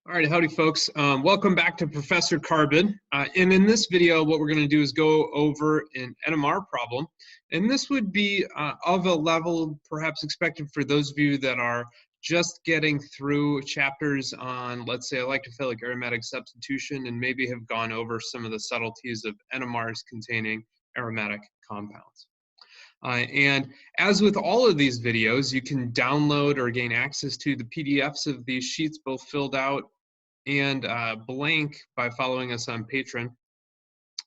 All right, howdy folks. Welcome back to Professor Carbon. And in this video, what we're going to do is go over an NMR problem. And this would be of a level perhaps expected for those of you that are just getting through chapters on, let's say, electrophilic aromatic substitution and maybe have gone over some of the subtleties of NMRs containing aromatic compounds. And as with all of these videos, you can download or gain access to the PDFs of these sheets, both filled out and blank, by following us on Patreon.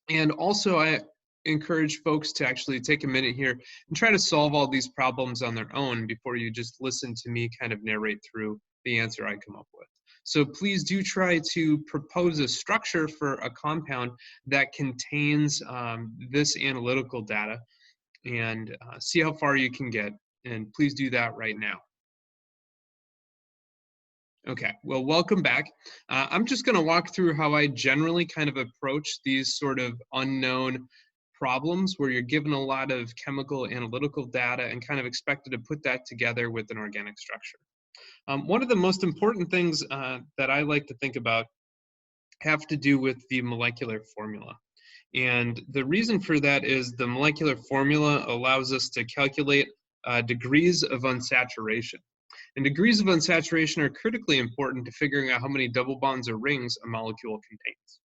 And also, I encourage folks to actually take a minute here and try to solve all these problems on their own before you just listen to me kind of narrate through the answer I come up with. So please do try to propose a structure for a compound that contains this analytical data and see how far you can get. And please do that right now. Okay, well, welcome back. I'm just going to walk through how I generally kind of approach these sort of unknown problems where you're given a lot of chemical analytical data and kind of expected to put that together with an organic structure. One of the most important things that I like to think about have to do with the molecular formula. And the reason for that is the molecular formula allows us to calculate degrees of unsaturation. And degrees of unsaturation are critically important to figuring out how many double bonds or rings a molecule contains.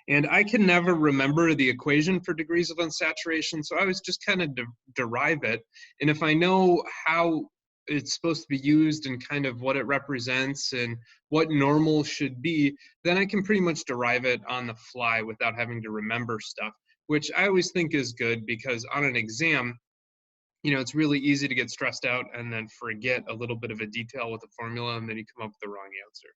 And I can never remember the equation for degrees of unsaturation, so I was just kind of derive it. And if I know how it's supposed to be used and kind of what it represents and what normal should be, then I can pretty much derive it on the fly without having to remember stuff, which I always think is good because on an exam, you know, it's really easy to get stressed out and then forget a little bit of a detail with the formula, and then you come up with the wrong answer.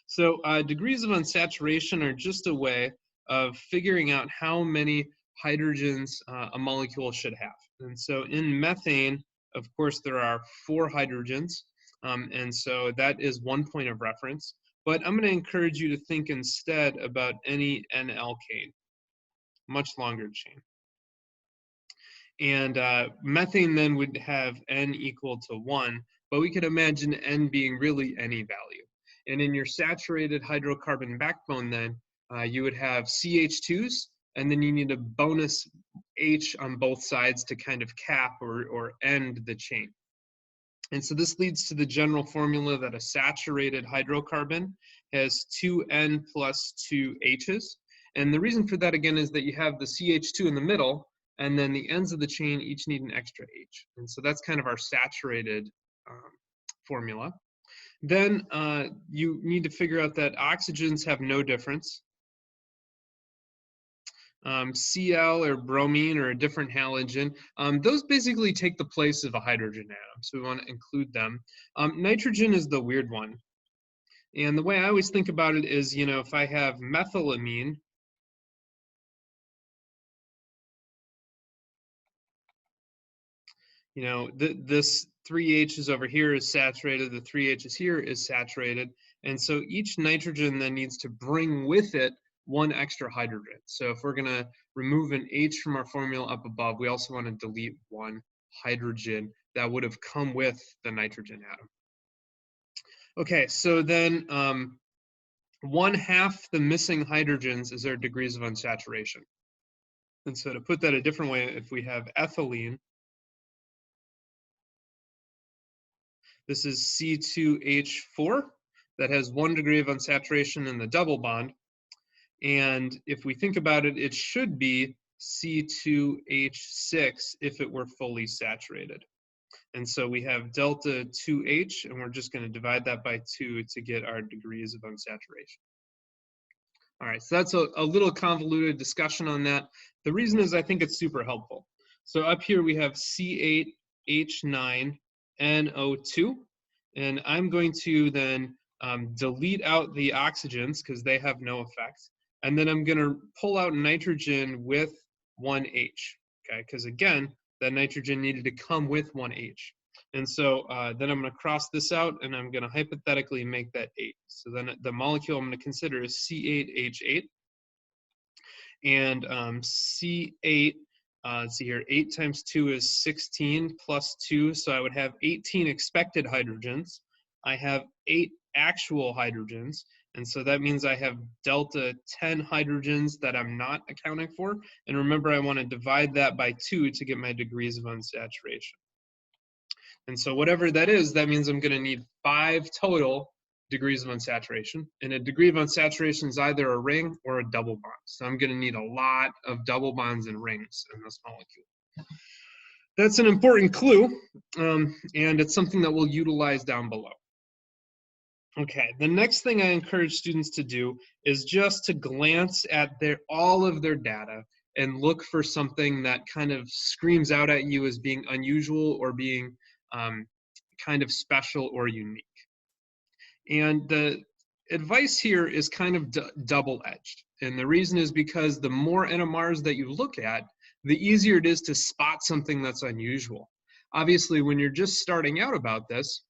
So degrees of unsaturation are just a way of figuring out how many hydrogens a molecule should have. And so in methane, of course, there are 4 hydrogens, and so that is one point of reference. But I'm going to encourage you to think instead about any N-alkane, much longer chain. And methane then would have N equal to 1, but we could imagine N being really any value. And in your saturated hydrocarbon backbone then, you would have CH2s, and then you need a bonus H on both sides to kind of cap or end the chain. And so this leads to the general formula that a saturated hydrocarbon has 2N plus 2 H's. And the reason for that, again, is that you have the CH2 in the middle, and then the ends of the chain each need an extra H. And so that's kind of our saturated formula. Then you need to figure out that oxygens have no difference. Cl or bromine or a different halogen, those basically take the place of a hydrogen atom, so we want to include them. Nitrogen is the weird one. And the way I always think about it is, you know, if I have methylamine, you know, this 3 H's over here is saturated, the 3 H's here is saturated, and so each nitrogen then needs to bring with it 1 extra hydrogen. So if we're going to remove an H from our formula up above, we also want to delete 1 hydrogen that would have come with the nitrogen atom. Okay, so then 1/2 the missing hydrogens is our degrees of unsaturation. And so to put that a different way, if we have ethylene, this is C2H4 that has 1 degree of unsaturation in the double bond. And if we think about it, it should be C2H6 if it were fully saturated. And so we have delta 2H, and we're just going to divide that by 2 to get our degrees of unsaturation. All right, so that's a little convoluted discussion on that. The reason is I think it's super helpful. So up here we have C8H9NO2, and I'm going to then delete out the oxygens because they have no effect. And then I'm going to pull out nitrogen with 1 H, okay? Because again, that nitrogen needed to come with 1 H. And so then I'm going to cross this out, and I'm going to hypothetically make that 8. So then the molecule I'm going to consider is C8H8. And C8, let's see here, 8 times 2 is 16 plus 2, so I would have 18 expected hydrogens. I have 8 actual hydrogens. And so that means I have delta 10 hydrogens that I'm not accounting for. And remember, I want to divide that by 2 to get my degrees of unsaturation. And so whatever that is, that means I'm going to need 5 total degrees of unsaturation. And a degree of unsaturation is either a ring or a double bond. So I'm going to need a lot of double bonds and rings in this molecule. That's an important clue, and it's something that we'll utilize down below. Okay, the next thing I encourage students to do is just to glance at all of their data and look for something that kind of screams out at you as being unusual or being kind of special or unique. And the advice here is kind of double-edged. And the reason is because the more NMRs that you look at, the easier it is to spot something that's unusual. Obviously, when you're just starting out about this,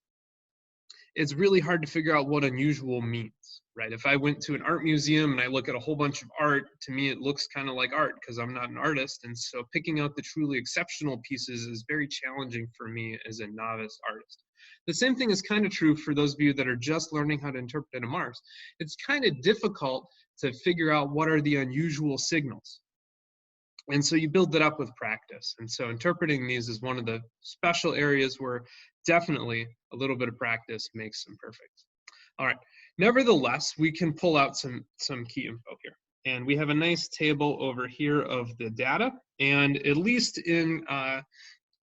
it's really hard to figure out what unusual means, right? If I went to an art museum and I look at a whole bunch of art, to me it looks kind of like art because I'm not an artist. And so picking out the truly exceptional pieces is very challenging for me as a novice artist. The same thing is kind of true for those of you that are just learning how to interpret NMRs. It's kind of difficult to figure out what are the unusual signals. And so you build it up with practice. And so interpreting these is one of the special areas where definitely a little bit of practice makes them perfect. All right. Nevertheless, we can pull out some key info here. And we have a nice table over here of the data. And at least in,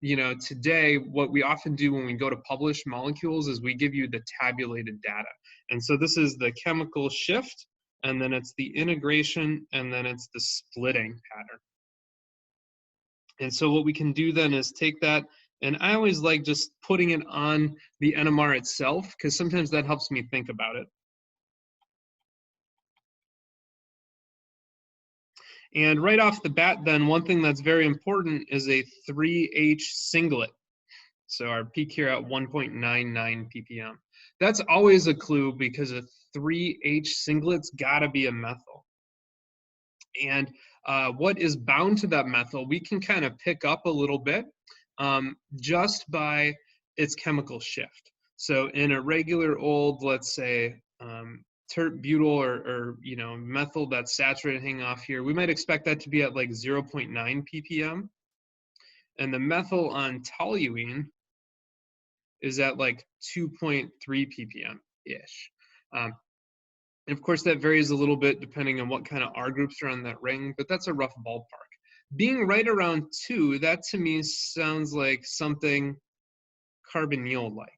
today, what we often do when we go to publish molecules is we give you the tabulated data. And so this is the chemical shift, and then it's the integration, and then it's the splitting pattern. And so what we can do then is take that, and I always like just putting it on the NMR itself, because sometimes that helps me think about it. And right off the bat then, one thing that's very important is a 3H singlet. So our peak here at 1.99 ppm. That's always a clue because a 3H singlet's gotta be a methyl. And what is bound to that methyl, we can kind of pick up a little bit just by its chemical shift. So in a regular old, let's say, tert butyl or methyl that's saturated hanging off here, we might expect that to be at like 0.9 ppm. And the methyl on toluene is at like 2.3 ppm-ish. And of course, that varies a little bit depending on what kind of R groups are on that ring, but that's a rough ballpark. Being right around 2, that to me sounds like something carbonyl-like.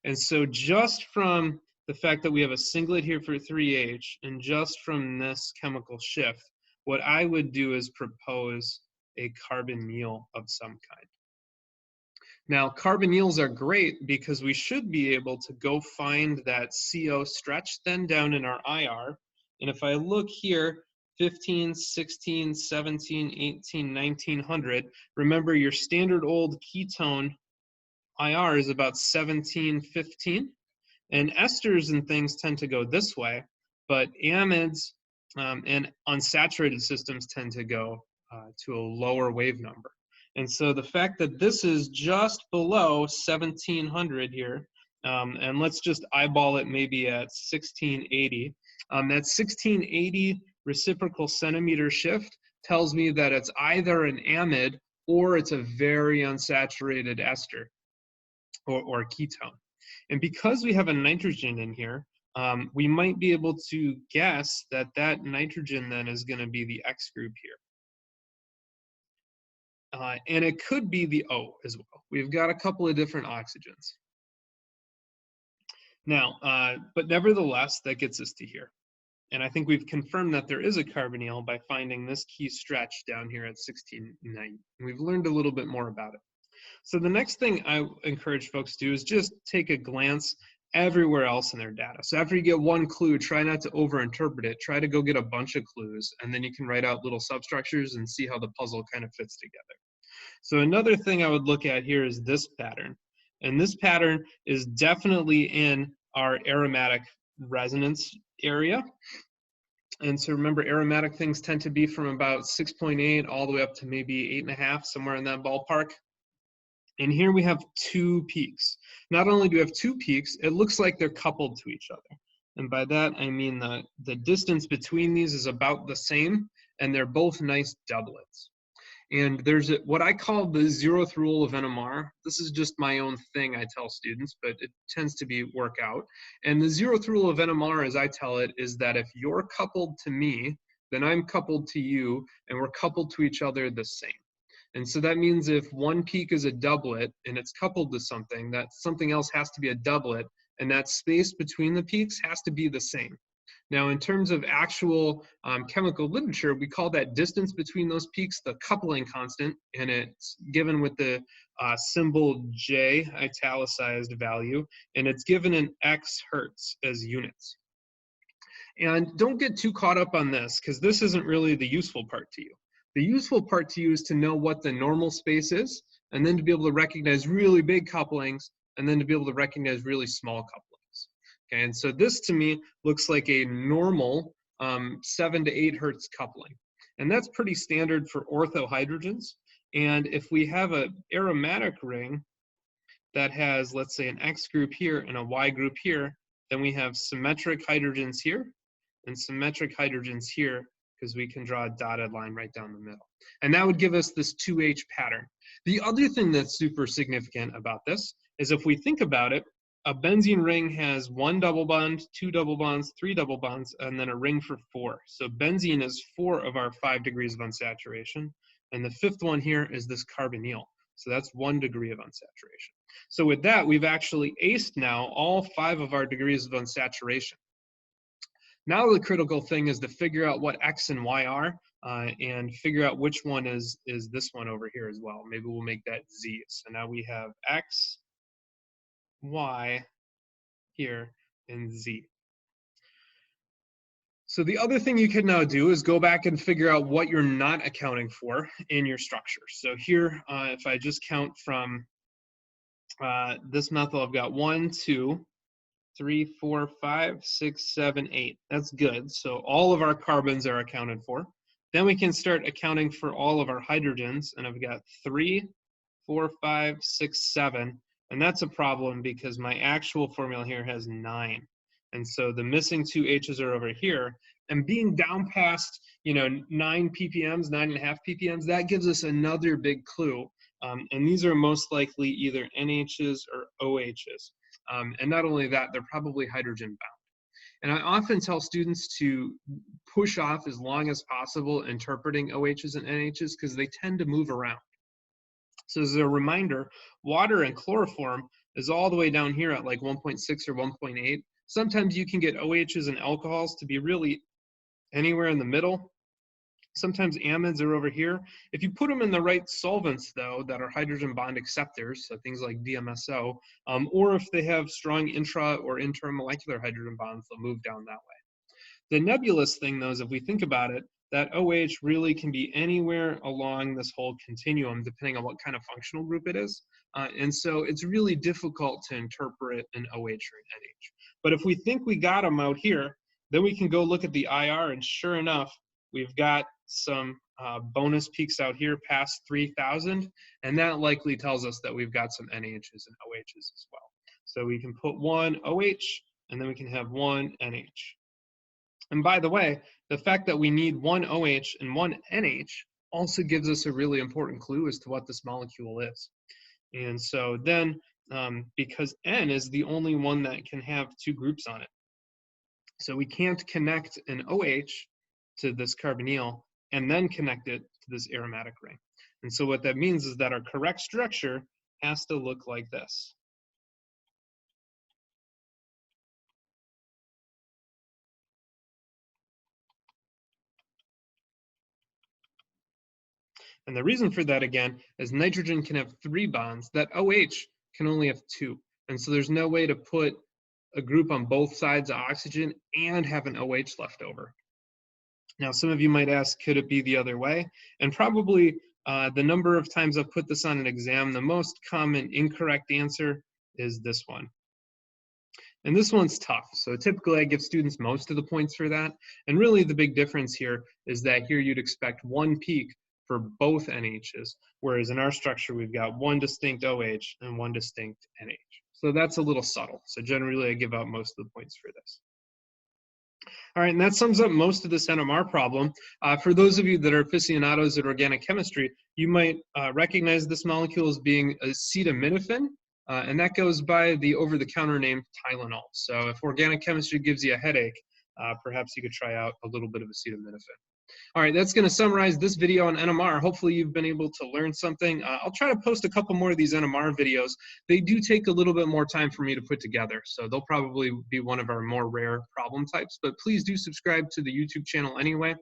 And so just from the fact that we have a singlet here for 3H, and just from this chemical shift, what I would do is propose a carbonyl of some kind. Now, carbonyls are great because we should be able to go find that CO stretch then down in our IR. And if I look here, 15, 16, 17, 18, 1900, remember your standard old ketone IR is about 17, 15. And esters and things tend to go this way, but amides and unsaturated systems tend to go to a lower wave number. And so the fact that this is just below 1700 here, and let's just eyeball it maybe at 1680, that 1680 reciprocal centimeter shift tells me that it's either an amide or it's a very unsaturated ester or ketone. And because we have a nitrogen in here, we might be able to guess that that nitrogen then is going to be the X group here. And it could be the O as well. We've got a couple of different oxygens. Now, but nevertheless, that gets us to here. And I think we've confirmed that there is a carbonyl by finding this key stretch down here at 1690. We've learned a little bit more about it. So the next thing I encourage folks to do is just take a glance everywhere else in their data. So after you get one clue, try not to overinterpret it. Try to go get a bunch of clues, and then you can write out little substructures and see how the puzzle kind of fits together. So another thing I would look at here is this pattern. And this pattern is definitely in our aromatic resonance area. And so remember, aromatic things tend to be from about 6.8 all the way up to maybe 8.5, somewhere in that ballpark. And here we have two peaks. Not only do we have two peaks, it looks like they're coupled to each other. And by that, I mean the distance between these is about the same, and they're both nice doublets. And there's what I call the 0th rule of NMR. This is just my own thing I tell students, but it tends to be work out. And the 0th rule of NMR, as I tell it, is that if you're coupled to me, then I'm coupled to you, and we're coupled to each other the same. And so that means if one peak is a doublet and it's coupled to something, that something else has to be a doublet, and that space between the peaks has to be the same. Now, in terms of actual chemical literature, we call that distance between those peaks the coupling constant, and it's given with the symbol J, italicized value, and it's given in X hertz as units. And don't get too caught up on this, because this isn't really the useful part to you. The useful part to you is to know what the normal space is, and then to be able to recognize really big couplings, and then to be able to recognize really small couplings. Okay, and so this to me looks like a normal 7 to 8 hertz coupling. And that's pretty standard for orthohydrogens. And if we have an aromatic ring that has, let's say, an X group here and a Y group here, then we have symmetric hydrogens here and symmetric hydrogens here, because we can draw a dotted line right down the middle. And that would give us this 2H pattern. The other thing that's super significant about this is if we think about it, a benzene ring has 1 double bond, 2 double bonds, 3 double bonds, and then a ring for 4. So benzene is 4 of our 5 degrees of unsaturation. And the 5th one here is this carbonyl. So that's 1 degree of unsaturation. So with that, we've actually aced now all 5 of our degrees of unsaturation. Now the critical thing is to figure out what X and Y are, and figure out which one is this one over here as well. Maybe we'll make that Z. So now we have X, Y here, and Z. So the other thing you can now do is go back and figure out what you're not accounting for in your structure. So here, if I just count from this methyl, I've got 1, 2, 3, 4, 5, 6, 7, 8. That's good. So all of our carbons are accounted for. Then we can start accounting for all of our hydrogens, and I've got 3, 4, 5, 6, 7. And that's a problem because my actual formula here has 9. And so the missing 2 H's are over here. And being down past, 9 ppms, 9.5 ppms, that gives us another big clue. And these are most likely either NHs or OHs. And not only that, they're probably hydrogen bound. And I often tell students to push off as long as possible interpreting OHs and NHs because they tend to move around. So as a reminder, water and chloroform is all the way down here at like 1.6 or 1.8. Sometimes you can get OHs and alcohols to be really anywhere in the middle. Sometimes amides are over here. If you put them in the right solvents, though, that are hydrogen bond acceptors, so things like DMSO, or if they have strong intra or intermolecular hydrogen bonds, they'll move down that way. The nebulous thing, though, is if we think about it, that OH really can be anywhere along this whole continuum, depending on what kind of functional group it is. And so it's really difficult to interpret an OH or an NH. But if we think we got them out here, then we can go look at the IR, and sure enough, we've got some bonus peaks out here past 3,000, and that likely tells us that we've got some NHs and OHs as well. So we can put 1 OH, and then we can have 1 NH. And by the way, the fact that we need 1 OH and 1 NH also gives us a really important clue as to what this molecule is. And so then, because N is the only one that can have 2 groups on it, so we can't connect an OH to this carbonyl and then connect it to this aromatic ring. And so what that means is that our correct structure has to look like this. And the reason for that, again, is nitrogen can have 3 bonds. That OH can only have 2. And so there's no way to put a group on both sides of oxygen and have an OH left over. Now, some of you might ask, could it be the other way? And probably the number of times I've put this on an exam, the most common incorrect answer is this one. And this one's tough. So typically I give students most of the points for that. And really the big difference here is that here you'd expect 1 peak for both NHs, whereas in our structure, we've got one distinct OH and one distinct NH. So that's a little subtle. So generally, I give out most of the points for this. All right, and that sums up most of this NMR problem. For those of you that are aficionados at organic chemistry, you might recognize this molecule as being acetaminophen, and that goes by the over-the-counter name Tylenol. So if organic chemistry gives you a headache, perhaps you could try out a little bit of acetaminophen. All right, that's going to summarize this video on NMR. Hopefully you've been able to learn something. I'll try to post a couple more of these NMR videos. They do take a little bit more time for me to put together, so they'll probably be one of our more rare problem types, but please do subscribe to the YouTube channel anyway.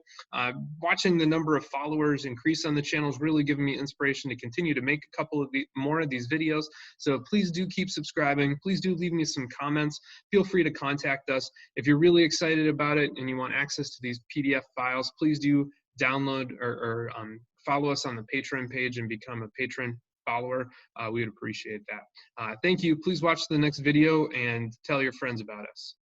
Watching the number of followers increase on the channel is really giving me inspiration to continue to make a couple of more of these videos, so please do keep subscribing. Please do leave me some comments. Feel free to contact us. If you're really excited about it and you want access to these PDF files, please do download or follow us on the Patreon page and become a patron follower. We would appreciate that. Thank you. Please watch the next video and tell your friends about us.